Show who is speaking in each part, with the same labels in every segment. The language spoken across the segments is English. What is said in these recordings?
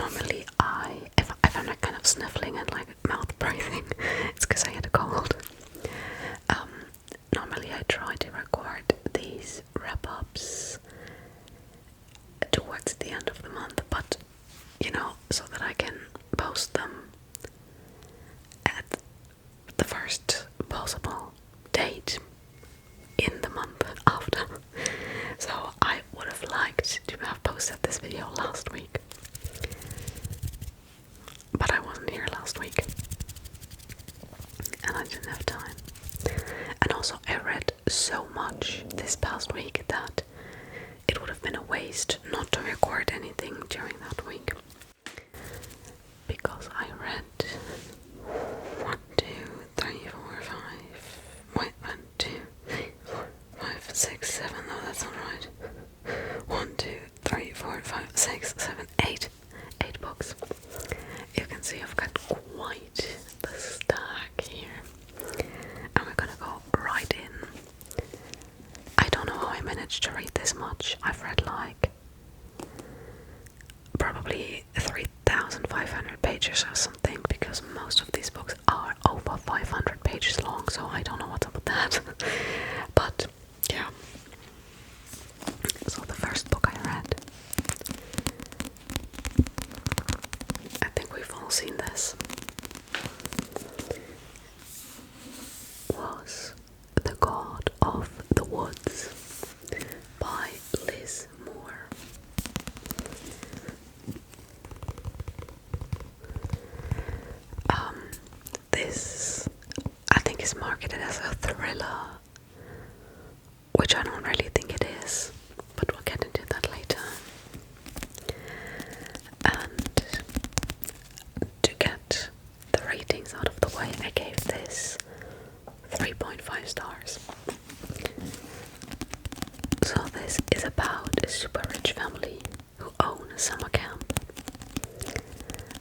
Speaker 1: normally if I'm like kind of sniffling and like mouth breathing, it's because I had a cold. Normally I try to record these wrap-ups towards the end of the month, but you know, so that I can post them at the first possible date in the month after. So I would have liked to have posted this video last week, but I wasn't here last week and I didn't have time. And also I read so much this past week that it would have been a waste not to record anything during that week, because I read 1, 2, 3, 4, 5. Wait, 1, 2, 3, 4, 5, 6, 7. No, that's not right. 1, 2, 3, 4, 5, 6, 7, 8. 8 books. You can see I've got quite the stack here, and we're gonna go right in. I don't know how I managed to read this much. I've read like probably 3,500 pages or something, because most of these books are over 500 pages long, so I don't know what's up with that. But yeah, so the first book I read, I think we've all seen this, was The God of the Woods by Liz Moore. This, I think, is marketed as a thriller, which I don't really think it is, but we'll get into that later. And to get the ratings out of the way, I gave this 3.5 stars. So this is about a super rich family who own a summer camp,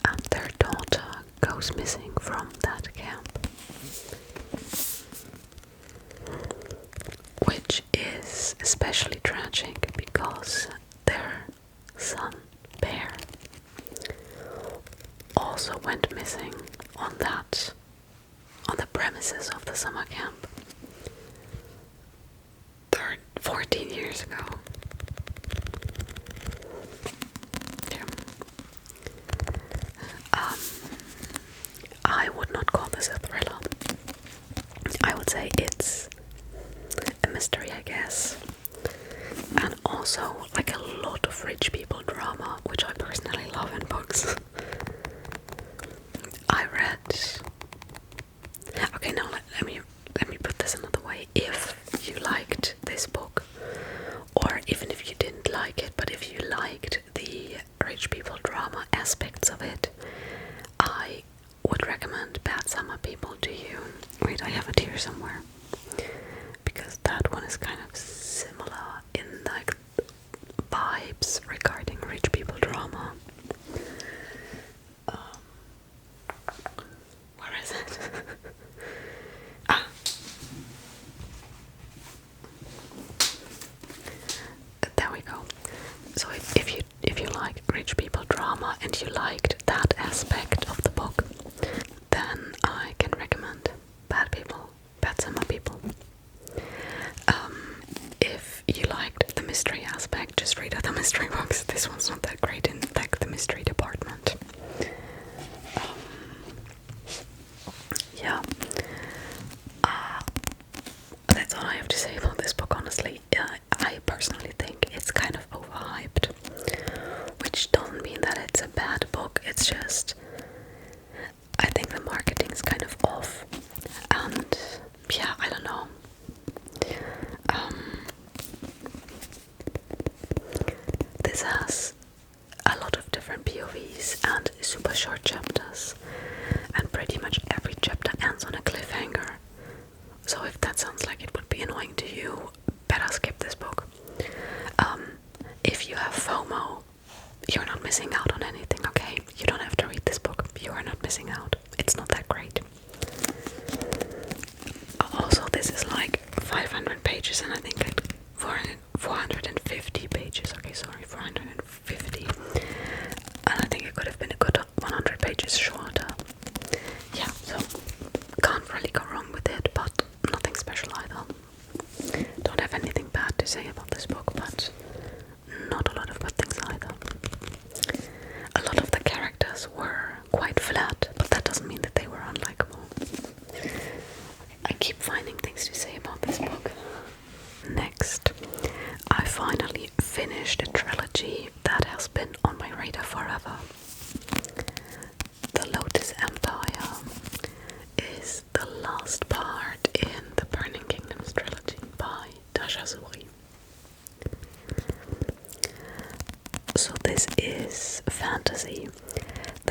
Speaker 1: and their daughter goes missing from that camp, which is especially tragic because their son Bear also went missing on the premises of the summer camp 14 years ago. Yeah. I would not call this a thriller. I would say it's a mystery, I guess, and also like a lot of rich people drama, which I personally love in books. I read. Okay, now let me put this another way. If you liked this book, or even if you didn't like it, but if you liked the rich people drama aspects of it, I would recommend Bad Summer People to you. Wait, I have it here somewhere, because that one is kind of similar in like vibes regarding rich people drama. Where is it? There we go. So if you like rich people drama and you liked that aspect of the book, then I can recommend Bad Summer People. If you liked the mystery aspect, just read other mystery books. This one's not that great in like the mystery department. Yeah. That's all I have to say about this book, honestly. I personally think it's kind of overhyped, which doesn't mean that it's a bad book. It's just, I think the marketing is kind of off, and yeah, I don't know. This has a lot of different POVs and super short chapters, and pretty much every chapter ends on a cliffhanger. So if that sounds like it would be annoying to you, better skip this book. If you have FOMO, you're not missing out on anything, okay? You don't have to read this book. You are not missing out. It's not that great. Also, this is like 500 pages, and I think like 450 pages. Okay, sorry, 450. And I think it could have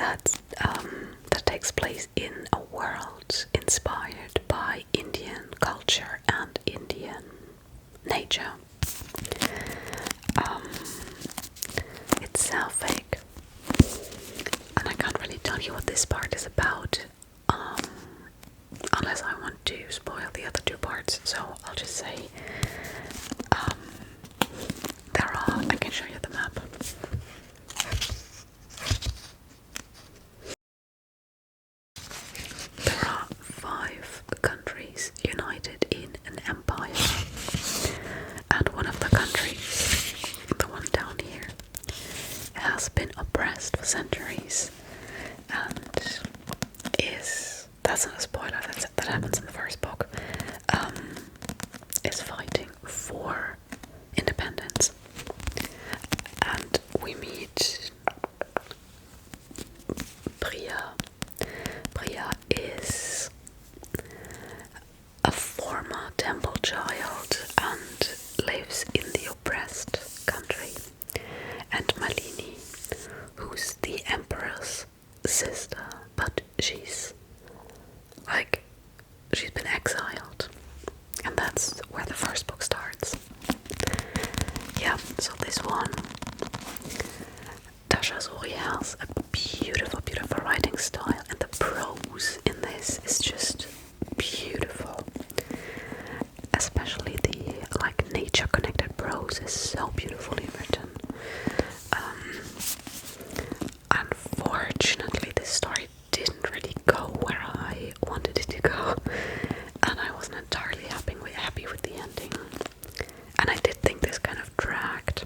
Speaker 1: that takes place in a world inspired by Indian culture and Indian nature. It's self-fake, and I can't really tell you what this part is about, unless I want to spoil the other two parts. So I'll just say, I can show you the map. There are 5 countries united in an empire, and one of the countries, the one down here, has been oppressed for centuries, and that's not a spoiler, that happens in the first book, is fighting for independence. And we meet Priya. Priya is a former temple child and lives in the oppressed country. And Malini, who's the emperor's sister, but she's been exiled. And that's where the first book starts. Yeah, so this one, Tasha Zori has a beautiful, beautiful writing style, and the prose in this is just beautiful. Especially the nature-connected prose is so beautifully written. Unfortunately, this story didn't really go where I wanted it to go, and I wasn't entirely happy with the ending. And I did think this kind of dragged.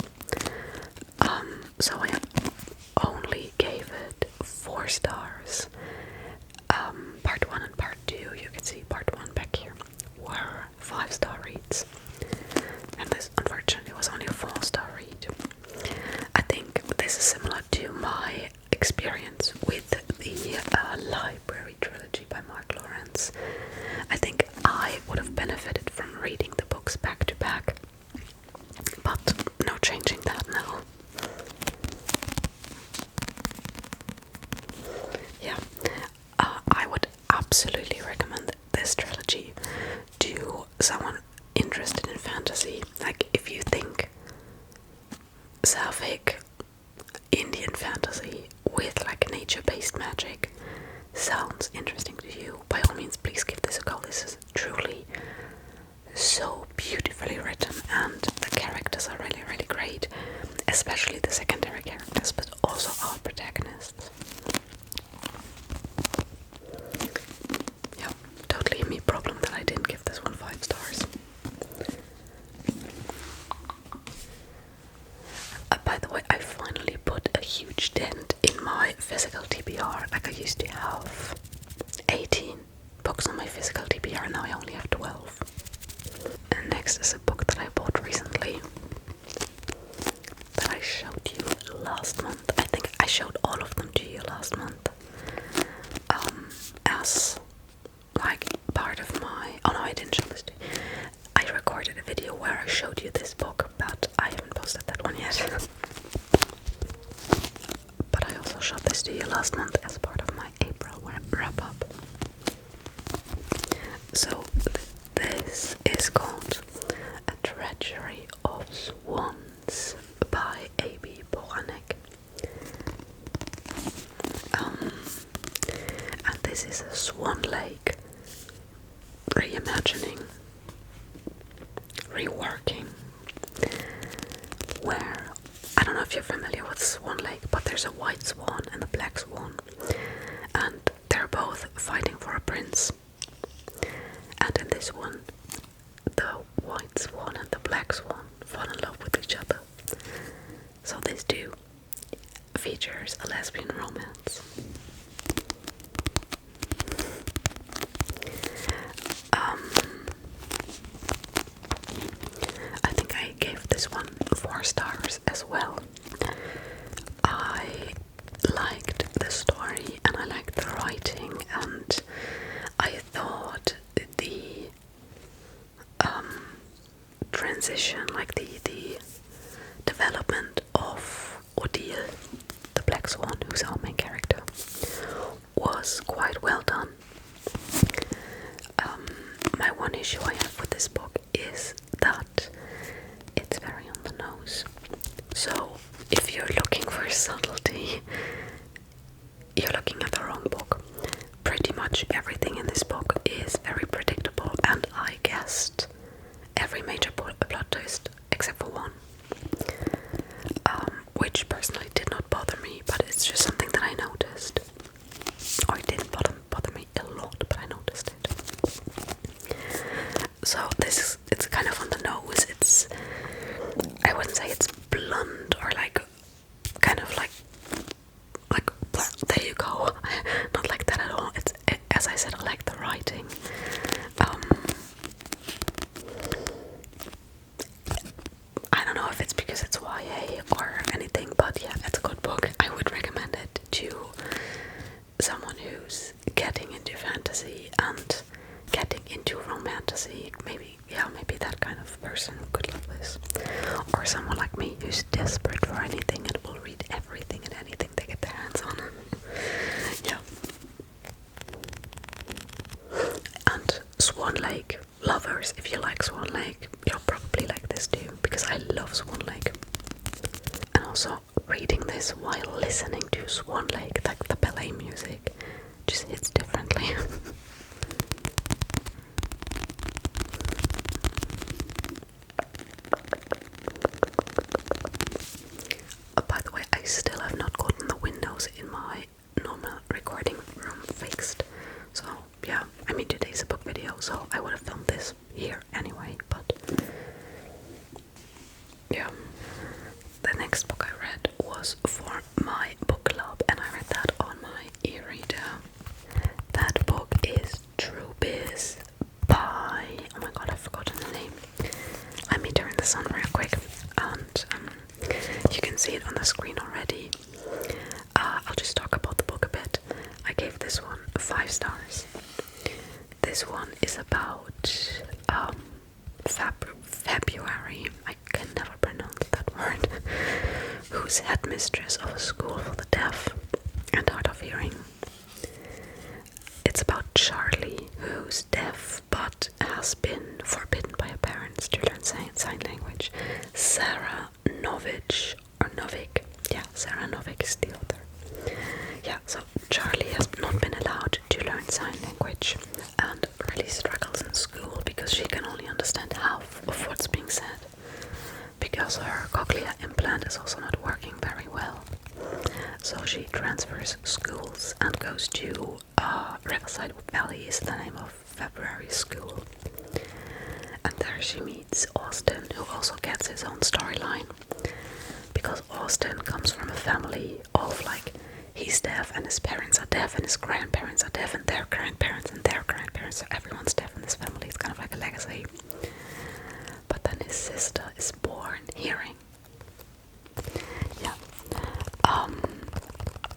Speaker 1: So I only gave it 4 stars. Part 1 and part 2, you can see part 1 back here, were 5-star reads. And this unfortunately was only a 4-star read. I think this is similar to my experience with the Library trilogy by Mark Lawrence. I think I would have benefited from reading the books back to back, but no changing that now. Yeah, I would absolutely recommend this trilogy to someone interested in fantasy. Like, if you think Sapphic Indian fantasy with nature-based magic sounds interesting to you, by all means please give this a go. This is truly so beautifully written, and the characters are really, really great, especially the secondary characters, but also our protagonists. Yeah, totally me problem that I didn't give this one 5 stars. By the way, I finally put a huge dent in my physical TBR. I used to have 18 books on my physical TBR, and now I only have 12. And next is a book that I bought recently that I showed you last month. I think I showed all of them to you last month. As part of my... Oh no, I didn't show this to you. I recorded a video where I showed you this book, but I haven't posted that one yet. But I also showed this to you last month as part of my April wrap-up. So this is called A Treachery of Swans by A.B. Boranek. And this is a Swan Lake reimagining, reworking, where, I don't know if you're familiar with Swan Lake, but there's a white swan and a black swan, and they're both fighting for a prince. And in this one, the white swan and the black swan fall in love with each other. So this too features a lesbian romance. I think I gave this one 4 stars as well. I liked the story and I liked the writing, and I thought the transition, the development of Odile, the black swan, who's our main character, you're looking at the wrong book. Pretty much everything in this book is very predictable, and I guessed every major plot twist except for one, which personally did not bother me, but it's just something that I noticed. Or it didn't bother me a lot, but I noticed it. So it's kind of on the nose. I wouldn't say it's blunt or like kind of like there you go. Not like that at all. As I said, I like the writing. I don't know if it's because it's YA or anything, but yeah, it's a good book. I would recommend it to someone who's getting into fantasy and getting into romantasy. Maybe that kind of person could love this. Or someone like me who's desperate for anything and will read everything and anything they get their hands on. Yeah. And Swan Lake lovers, if you like Swan Lake, you'll probably like this too, because I love Swan Lake. And also reading this while listening to Swan Lake, like the ballet music, just hits differently. By the way, I still have not gotten the windows in my normal recording room fixed. So yeah, I mean today's a book video, so I would have filmed this here anyway, but yeah. The next book I read was for my book club, and I read that on my e-reader. That book is True Biz by, oh my god, I've forgotten the name. Let me turn this on real quick, and you can see it on the screen already. I'll just talk about the book a bit. I gave this one 5 stars. This one is about February, I can never pronounce that word, who's headmistress of a school for the deaf and hard of hearing. It's about Charlie, who's deaf but has been forbidden by her parents to learn sign language. Sarah Novich, or Novik, yeah, Sarah Novik is the author. Yeah, so Charlie has not been allowed to learn sign language and really struggles in school because she can only understand half of what's being said, because her cochlear implant is also not working very well. So she transfers schools and goes to Riverside Valley is the name of February's school. And there she meets Austin, who also gets his own storyline, because Austin comes from a family of like, he's deaf and his parents are deaf and his grandparents are deaf and their grandparents and their grandparents, so everyone's deaf in this family. It's kind of like a legacy. But then his sister is born hearing. Yeah.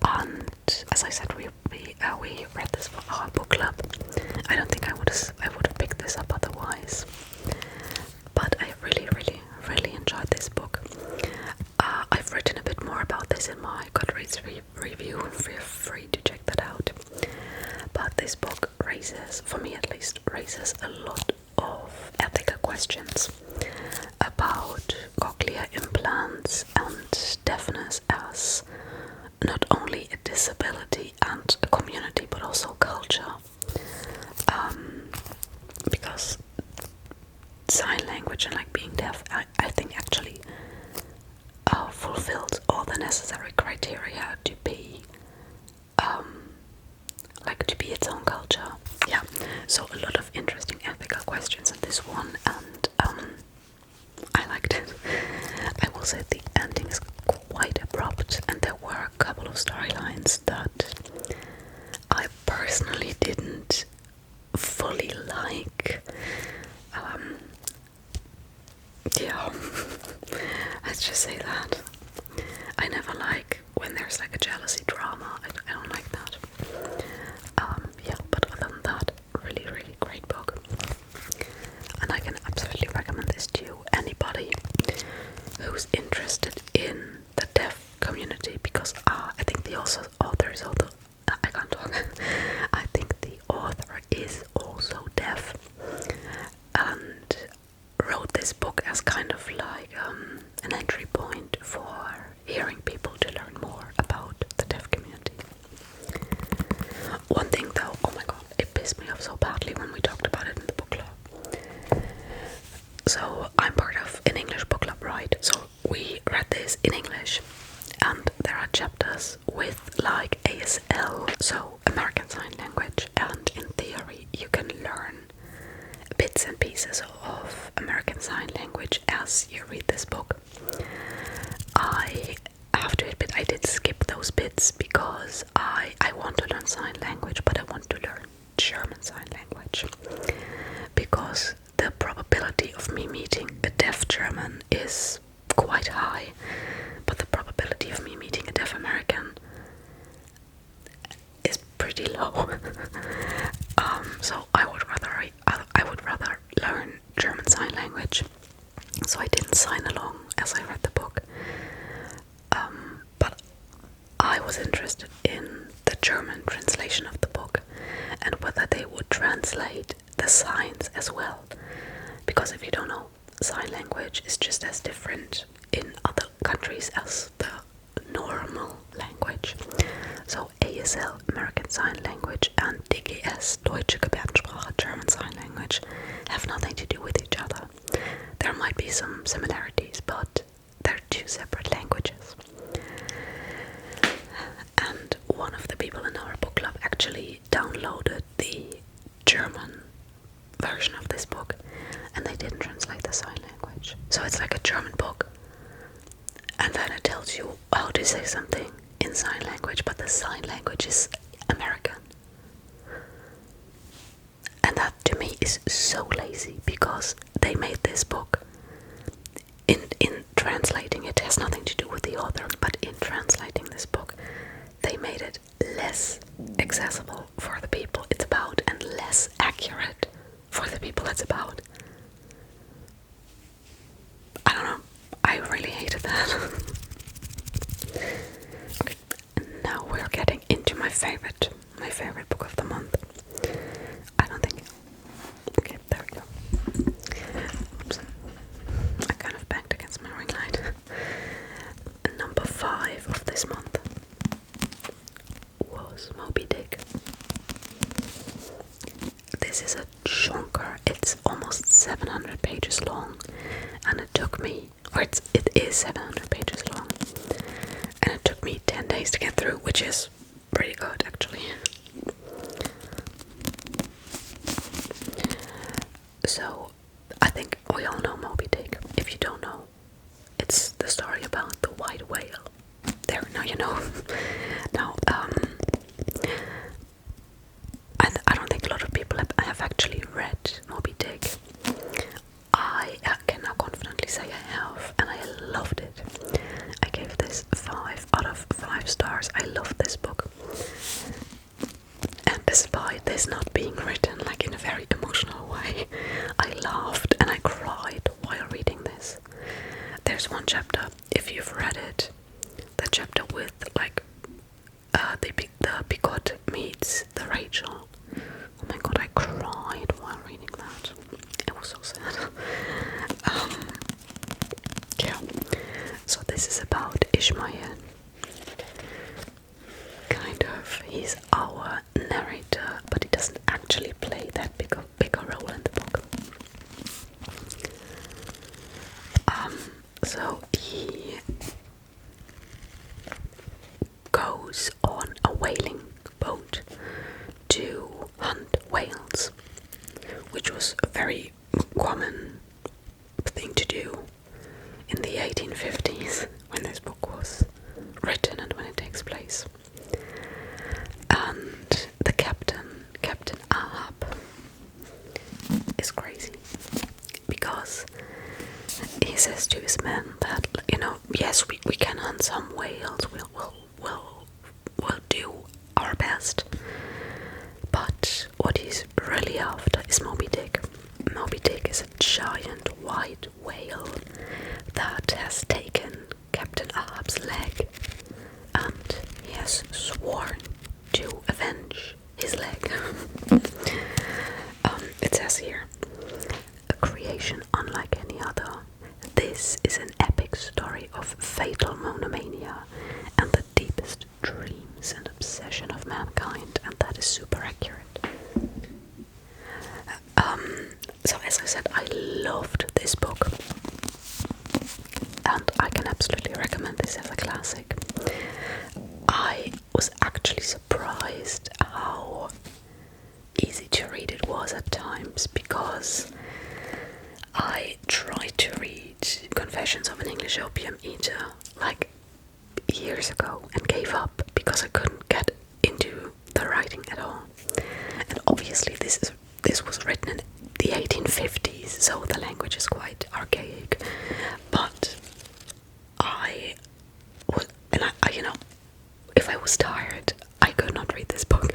Speaker 1: And as I said, we read this for our book club. I don't think I would have picked this up otherwise. But I really enjoyed this book. I've written a bit more about this in my Goodreads review. Feel free to check that out. But this book raises, for me at least, a lot of ethical questions about cochlear implants and deafness as not only a disability and a community, but also culture. Because sign language and like being deaf, I think actually fulfills all the necessary criteria to be its own culture. Yeah, so a lot of interesting ethical questions in this one, and I liked it. I will say the ending is quite abrupt, and there were a couple of storylines that I personally didn't fully like. Yeah, let's just say that. I never like when there's like a jealousy drama. I don't like that. Yeah, but other than that, really great book. And I can absolutely recommend this to anybody who's interested in the deaf community, because I think the author is also, I can't talk. I think the author is also deaf and wrote this book as kind of like an entry point for hearing people to learn more about the deaf community. So, American Sign Language, and in theory you can learn bits and pieces of American Sign Language as you read this book. I have to admit I did skip those bits because I want to learn sign language, but I want to learn German Sign Language. Because the probability of me meeting a deaf German is quite high, but the probability of me meeting a deaf American is pretty low. So I would rather learn German Sign Language. So I didn't sign along as I read the book. But I was interested in the German translation of the book and whether they would translate the signs as well. Because if you don't know, sign language is just as different in other countries as the normal language. So ASL, American Sign Language, and DGS, Deutsche Gebärdensprache, German Sign Language, have nothing to do with each other. There might be some similarities, but they're two separate languages. And one of the people in our book club actually downloaded the German version of this book, and they didn't translate the sign language. So it's like a German book, and then it tells you how to say something in sign language, but the sign language is American. And that to me is so lazy, because they made this book, in translating it has nothing to do with the author, but in translating this book they made it less accessible for the people it's about and less accurate for the people it's about. I don't know, I really hated that. Okay, now we're getting into my favorite book of the month. I don't think. Okay, there we go. Oops. I kind of banged against my ring light. Number 5 of this month was Moby Dick. This is a chunker. It's almost 700 pages long, and it took me, it is 700 pages long, and it took me 10 days to get through, which is pretty good actually. So, I think we all know Moby Dick. If you don't know, it's the story about the white whale. There, now you know. Now, I don't think a lot of people have actually read Moby Dick. I can now confidently say I have, and I loved it. I gave this 5 out of 5 stars. I loved this book. And despite this not being written like in a very emotional way, I laughed and I cried while reading this. There's one chapter, if you've read it, the chapter with like the Picot meets the Rachel. Oh my god, I cried while reading that. It was so sad. Yeah. So this is about Ishmael. Kind of, he's our narrator, but he doesn't actually play that big a role in the book. So he goes on a whaling boat to hunt whales, which was a very common thing to do in the 1850s when this book was written and when it takes place. And the Captain Ahab, is crazy because he says to his men that, you know, yes, we can hunt some whales, we'll do our best, but what he's really after is Moby Dick. Moby Dick is a giant white whale that has taken Captain Ahab's leg, and he has sworn to avenge his leg. It says here, a creation unlike any other. This is an epic story of fatal monomania and the deepest dreams and obsession of mankind, and that is super accurate. So as I said, I loved this book, and I can absolutely recommend this as a classic. I was actually surprised at times because I tried to read Confessions of an English Opium Eater like years ago and gave up because I couldn't get into the writing at all. And obviously this was written in the 1850s, so the language is quite archaic. But I if I was tired, I could not read this book.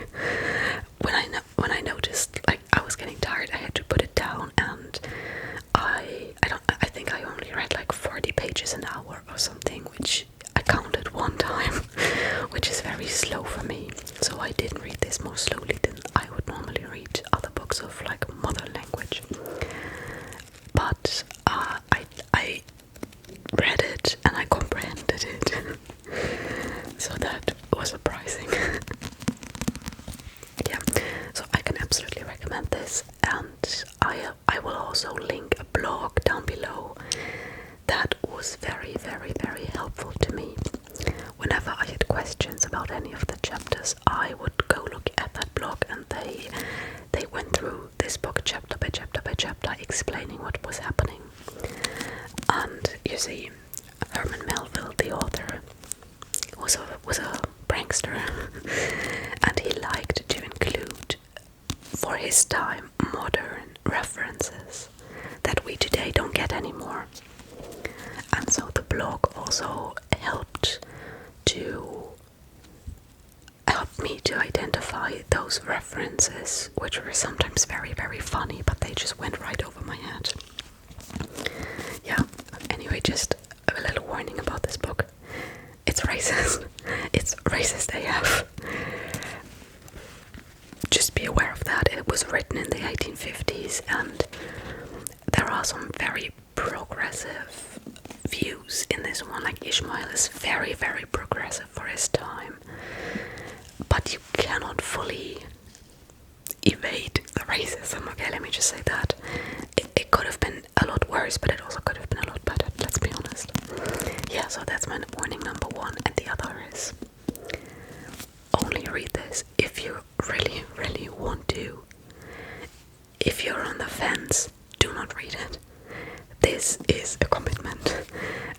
Speaker 1: When I noticed like I was getting tired, I had to put it down, and I think I only read like 40 pages an hour or something, which I counted one time, which is very slow for me. So I didn't read this more slowly than I would normally read other books of like mother language. But I read it and I comprehended it. So that was surprising. Yeah, so I can absolutely recommend this, and I will also link a blog down below that was very, very, very helpful to me. Whenever I had questions about any of the chapters, I would go look at that blog, and they went through this book chapter by chapter by chapter, explaining what was happening. And you see, Herman Melville, the author, was a prankster, and he liked to include, for his time, modern references that we today don't get anymore. And so the blog also helped me to identify those references, which were sometimes very, very funny, but they just went right over my head. Yeah, anyway, just a little warning about this book. It's racist. It's racist AF. Just be aware of that. It was written in the 1850s, and there are some very progressive views in this one. Like Ishmael is very, very progressive for his time, but you cannot fully evade the racism. Okay, let me just say that. It could have been a lot worse, but it also could have been a lot better, let's be honest. Yeah, so that's my warning number one. And the other is, only read this if you really, really want to. If you're on the fence, do not read it. This is a commitment.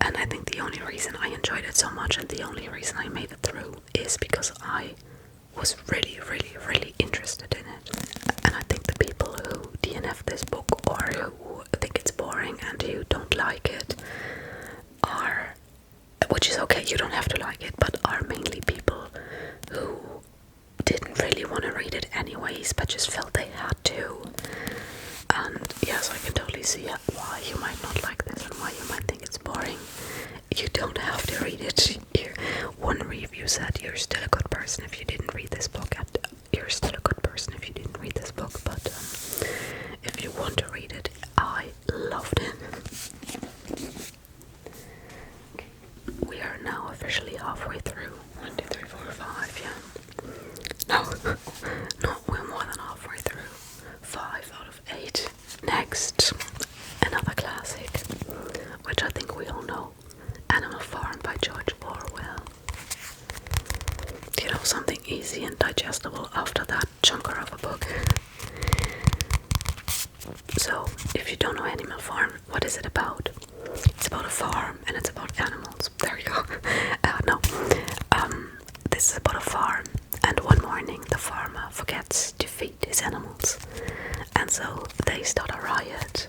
Speaker 1: And I think the only reason I enjoyed it so much, and the only reason I made it through, is because I was really, really, really interested in it. And I think the people who DNF this book, or who think it's boring and who don't like it, are, which is okay, you don't have to like it, but are mainly people who didn't really want to read it anyways, but just felt they had to. And yes, I can totally see why you might not like this and why you might think it's boring. You don't have to read it. One review said you're still a good person if you didn't read this book, and you're still a good person if you didn't read this book, but if you want to read it, I loved it. Okay. We are now officially halfway through. 1, 2, 3, 4, 5, yeah. No, we're more than halfway through. 5 out of 8. Next, another classic, which I think we all know, Animal Farm by George Orwell. You know, something easy and digestible after that chunker of a book. So, if you don't know Animal Farm, what is it about? It's about a farm, and it's about animals. There you go. This is about a farm, and one morning the farmer forgets to feed his animals, and so they start a riot,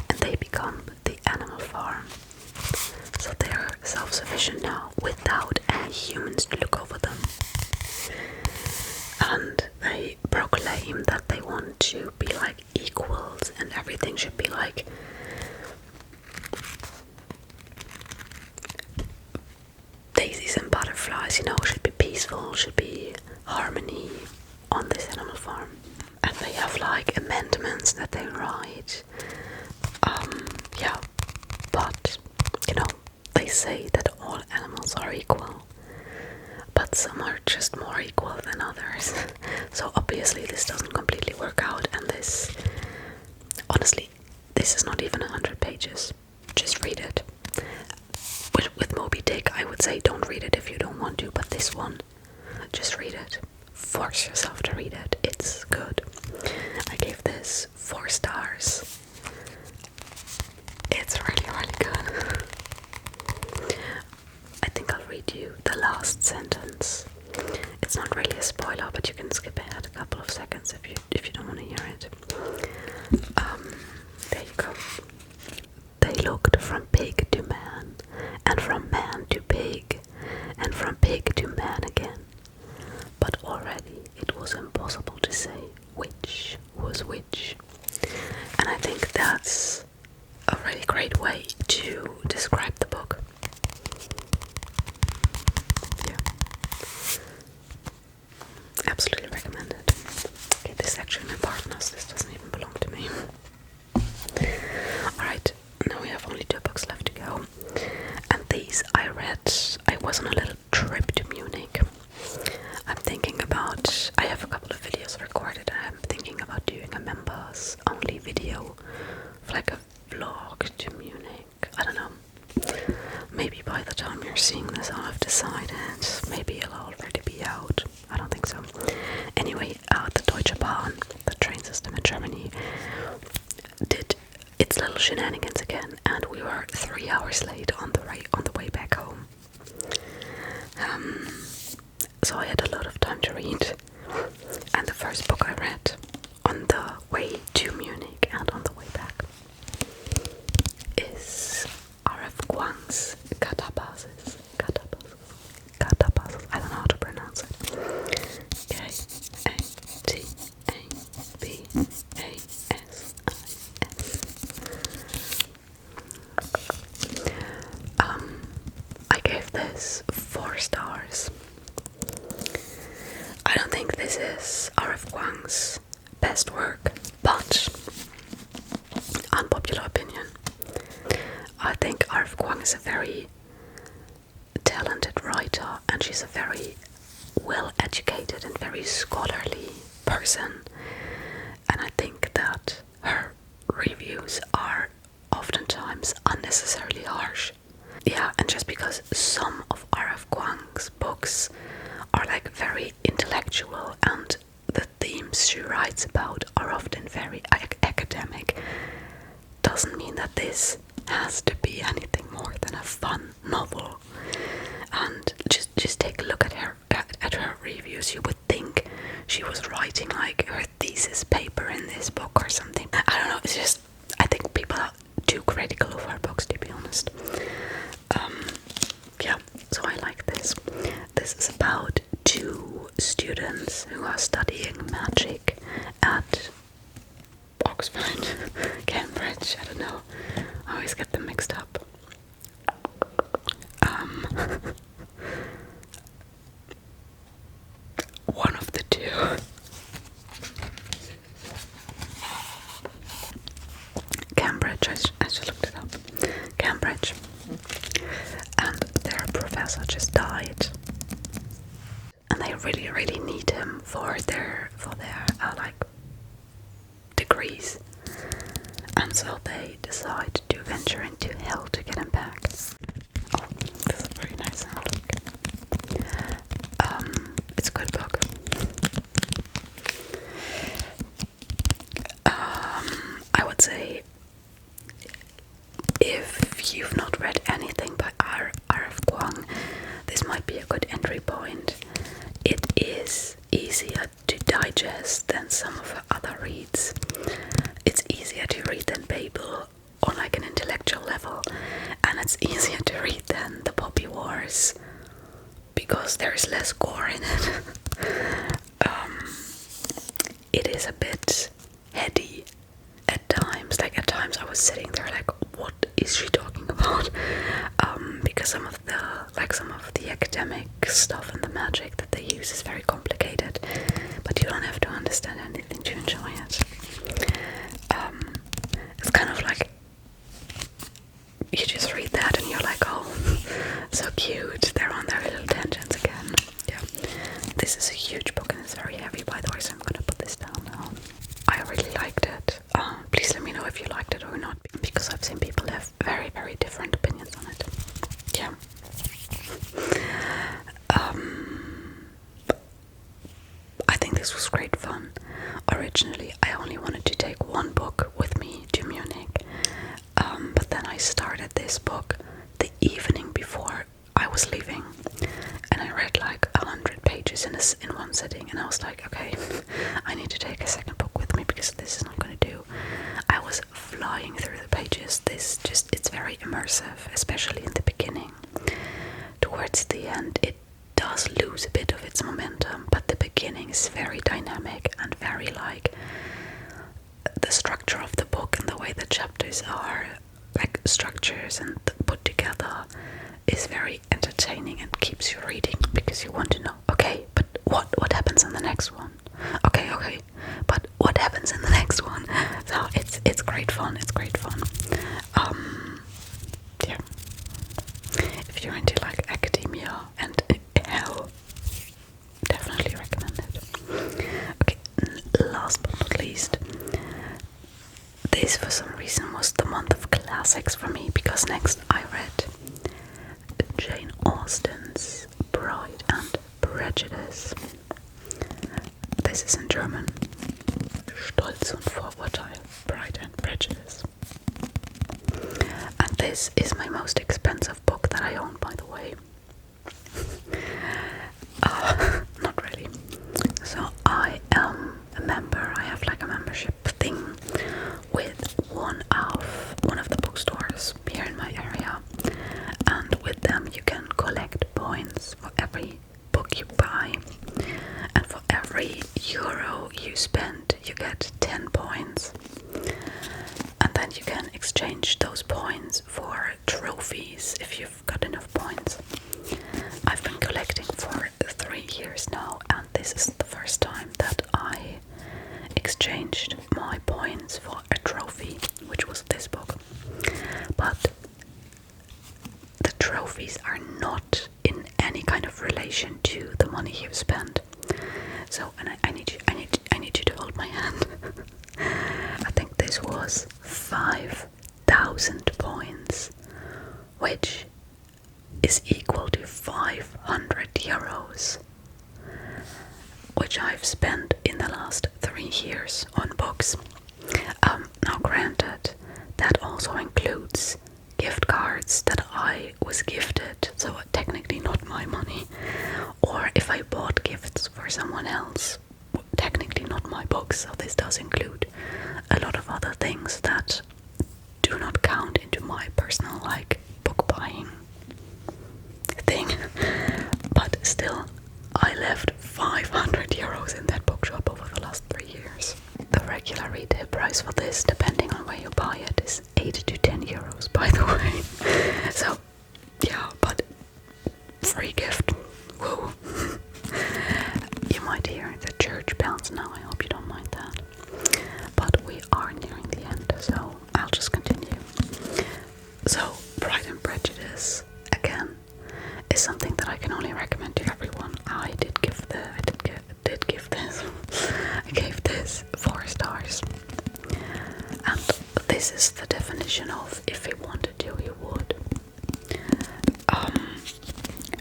Speaker 1: and they become the Animal Farm. So they're self-sufficient now, without any humans to look over them. And they proclaim that they want to be like equals, and everything should be like daisies and butterflies, you know, should be peaceful, should be harmony on this Animal Farm. And they have like amendments that they write. But you know, they say that all animals are equal, but some are just more equal than others. So obviously this doesn't completely work out, and this, honestly, this is not even 100 pages. Just read it. With Moby Dick, I would say don't read it if you don't want to, but this one, just read it. Force yourself to read it. It's good. I gave this 4 stars. It's really, really good. I think I'll read you the last sentence. It's not really a spoiler, but you can skip ahead a couple of seconds if you don't want to hear it. There you go. They looked from pig to man, and from man to pig, and from pig to man again. But already it was impossible to say which was which. And I think that's a really great way to describe the book. Yeah. Absolutely recommend it. Okay, this is actually my partner's. This doesn't even belong to me. Alright, now we have only 2 books left to go. And these I read. I was on a little trip to Munich. I'm thinking about, I have a couple of videos recorded. I'm thinking about doing a members only video, like a vlog to Munich. I don't know. Maybe by the time you're seeing this I'll have decided. Maybe it'll already be out. I don't think so. Anyway, the Deutsche Bahn, the train system in Germany, did its little shenanigans again, and we were 3 hours late on the way back home. So I had a lot of time to read, and the first book I read on the way to Munich and on the way back is R.F. Kuang's Katabasis. Katabasis. I don't know how to pronounce it. K-A-T-A-B-A-S-I-S. I gave this 4 stars. I don't think this is R.F. Kuang's best work, but unpopular opinion. I think R.F. Kuang is a very talented writer, and she's a very well-educated and very scholarly person. And I think that her reviews are oftentimes unnecessarily harsh. Yeah, and just because some of R.F. Kuang's books are like very intellectual and the themes she writes about are often very academic, doesn't mean that this has to be anything more than a fun novel. And just take a look at her reviews. You would think she was writing like her thesis paper in this book or something. I don't know, it's just, I think people are too critical of her books, to be honest. Yeah, so I like this. This is about 2 students who are studying magic at Oxford, Cambridge, I don't know. I always get them mixed up. One of the 2. Cambridge, I just looked it up. Cambridge. And their professor just died. And they really, really need him for their like degrees. And so they decide to venture into hell to get him back. Oh, this is a very nice sound. It's a good book. I would say if you've not read anything by R.F. Kuang, this might be a good entry point. It is easier to digest than some of her other reads. It's easier to read than Babel on like an intellectual level, and it's easier to read than The Poppy Wars because there's less gore in it. It is a bit heady at times. Like at times I was sitting there like, what is she talking about? Because some of the academic stuff and the magic that they use is very complicated, but you don't have to understand anything to enjoy it. It's kind of like you just read that and you're like, oh, so cute, they're on their little tangents again. Yeah, this is a huge book and it's very heavy, by the way, so I'm gonna put this down now. I really liked it. Please let me know if you liked it or not,
Speaker 2: this was great fun. Originally, I only wanted to take one book with me to Munich, but then I started this book the evening before I was leaving, and I read like 100 pages in one sitting, and I was like, okay, I need to take a second book with me because this is not going to do. I was flying through the pages. It's very immersive, especially in the beginning. Towards the end, it does lose a bit of its momentum, but the beginning is very dynamic and very like the structure of the book and the way the chapters are like structures and put together is very entertaining and keeps you reading because you want to know, okay, but what happens in the next one? Okay, but what happens in the next one? So it's great fun. It's great fun. Yeah. If you're into like academia and hell, definitely recommend it. Okay, last but not least, this for some reason was the month of classics for me because next I read Jane Austen's Pride and Prejudice. This is in German. Stolz und Vorurteil, Pride and Prejudice. And this is my most expensive book that I own, by the way. Not really. So I am a member. I have like a membership thing with one of the bookstores here in my area, and with them you can collect points for every book you buy, and for every euro you spend you get 10 points, and then you can exchange those points for trophies if you've got enough points. I've been collecting for 3 years now, and this is the first time that I exchanged my points for a trophy, which was this book. But the trophies are not in any kind of relation to the money you've spent. So, and I need you to hold my hand. I think this was 5,000 points, which is equal to 500 euros, which I've spent in the last 3 years on books. Now granted, that also includes gift cards that I was gifted, so technically not my money, or if I bought gifts for someone else, technically not my books, so this does include a lot of other things that do not count into my personal like book buying thing. But still, I left 500 euros in that bookshop over the last 3 years. The regular retail price for this, depending on where you buy it, is 8 to 10 euros, by the way. So, yeah, but free gift. Whoa. You might hear the church bells now, I hope you don't mind that. But we are nearing the end, so I'll just continue. So, Pride and Prejudice, again, is something that I can only recommend to everyone. I gave this 4 stars. And this is the definition of if he wanted to, he would.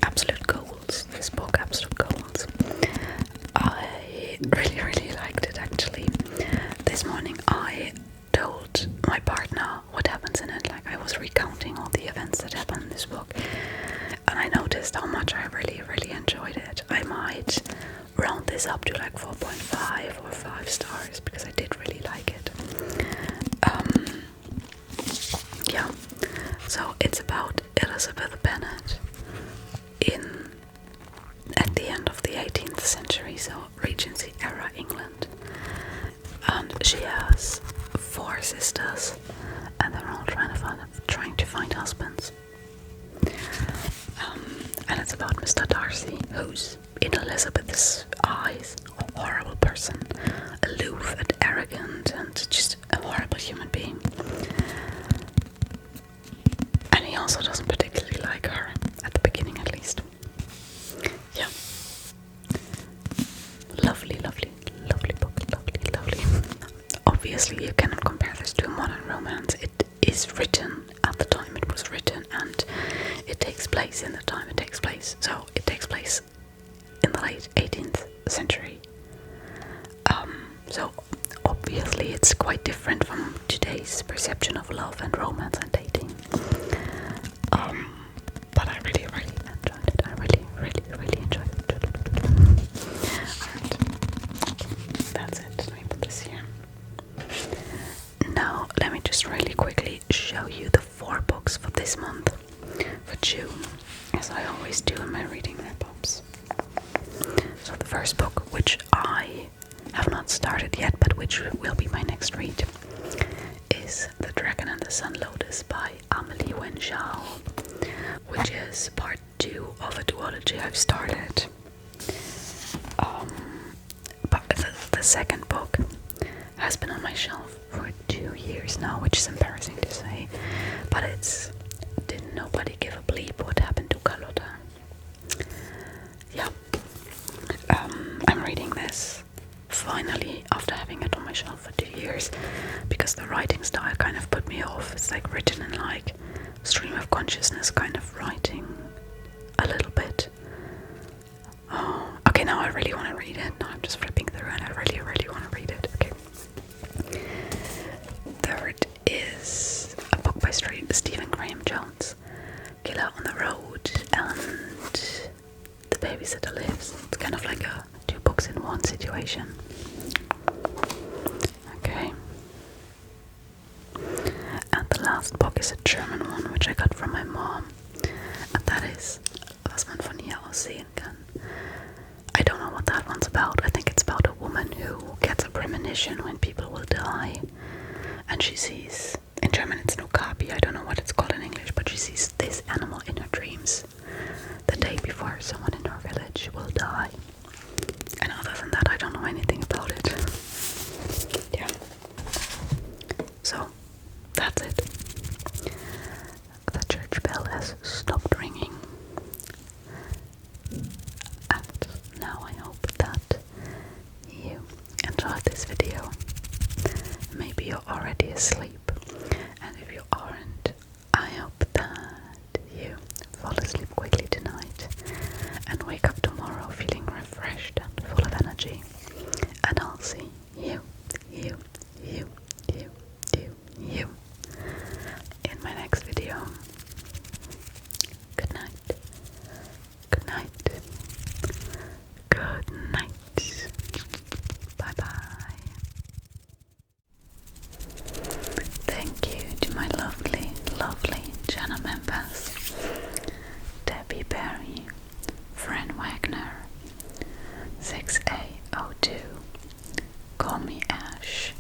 Speaker 2: Absolute goals. This book, absolute goals. I really liked it, actually. This morning I told my partner what happens in it. Like, I was recounting all the events that happen in this book, and I noticed how much I really enjoyed it. I might round this up to like 4.5 or 5 stars because I did really like it. Yeah, so it's about Elizabeth Bennet at the end of the 18th century, so Regency era England, and she has 4 sisters, and they're all trying to find husbands. And it's about Mr. Darcy, who's in Elizabeth's eyes a horrible person, aloof and arrogant and just a horrible human being. And he also doesn't particularly like her, at the beginning at least. Yeah. Lovely book, lovely. Obviously you cannot compare this to a modern romance. It is written at the time it was written, and it takes place in the time it takes place. So it takes place in the late 18th century. So obviously it's quite different from today's perception of love and romance and dating. But I really enjoyed it. I really enjoyed it. Alright. That's it. Let me put this here. Now let me just really quickly show you the 4 books for this month, for June, as I always do in my reading wrap-ups. So the first book, which I have not started yet, but which will be my next read, is The Dragon and the Sun Lotus by Amelie Wenshao, which is part 2 of a duology I've started. But the second book has been on my shelf for 2 years now, which is embarrassing to say, but it's Did Nobody Give a Bleep What Happened to Carlotta. Yeah, I'm reading this finally after having it on my shelf for 2 years, because the writing style kind of put me off. It's like written in like stream of consciousness kind of writing a little bit. Oh, okay, now I really want to read it. Now I'm just flipping through and I really want to read it. Okay. Third is a book by Stephen Graham Jones, Killer on the Road and The Babysitter Lives. It's kind of like a 2 books in one situation. Okay. And the last book is a German one, which I got from my mom, and that is Was man von hier aus sehen kann. I don't know what that one's about. I think it's about a woman who gets a premonition when people will die, and she sees, in German it's Nukabi, I don't know what it's called in English, but she sees this animal in her dreams the day before someone in her village will die. And other than that, I don't know anything about it. Yeah. So, that's it. The church bell has stopped ringing. And now I hope that you enjoyed this video. Maybe you're already asleep. And if you aren't, I hope that you fall asleep quickly tonight and wake up tomorrow feeling refreshed and full of energy. And I'll see you in my next video. Good night. Good night. Good night. Bye bye. Thank you to my lovely channel members: Debbie Berry, Fran Wagner, 6A02, Call Me Ash,